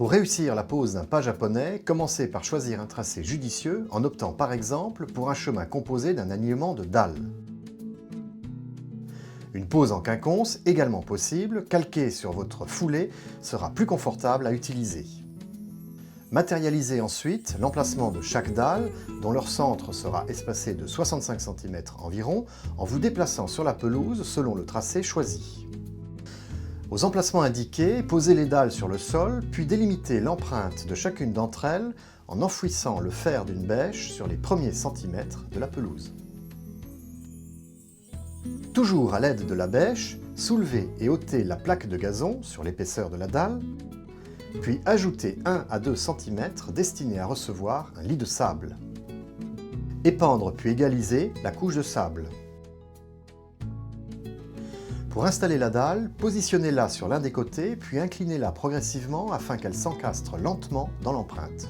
Pour réussir la pose d'un pas japonais, commencez par choisir un tracé judicieux en optant par exemple pour un chemin composé d'un alignement de dalles. Une pose en quinconce, également possible, calquée sur votre foulée, sera plus confortable à utiliser. Matérialisez ensuite l'emplacement de chaque dalle, dont leur centre sera espacé de 65 cm environ, en vous déplaçant sur la pelouse selon le tracé choisi. Aux emplacements indiqués, posez les dalles sur le sol, puis délimitez l'empreinte de chacune d'entre elles en enfouissant le fer d'une bêche sur les premiers centimètres de la pelouse. Toujours à l'aide de la bêche, soulevez et ôtez la plaque de gazon sur l'épaisseur de la dalle, puis ajoutez 1 à 2 cm destinés à recevoir un lit de sable. Épandre puis égaliser la couche de sable. Pour installer la dalle, positionnez-la sur l'un des côtés, puis inclinez-la progressivement afin qu'elle s'encastre lentement dans l'empreinte.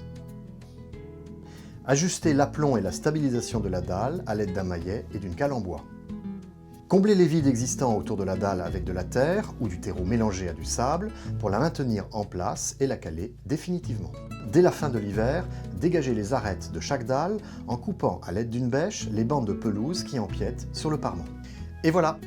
Ajustez l'aplomb et la stabilisation de la dalle à l'aide d'un maillet et d'une cale en bois. Comblez les vides existants autour de la dalle avec de la terre ou du terreau mélangé à du sable pour la maintenir en place et la caler définitivement. Dès la fin de l'hiver, dégagez les arêtes de chaque dalle en coupant à l'aide d'une bêche les bandes de pelouse qui empiètent sur le parement. Et voilà!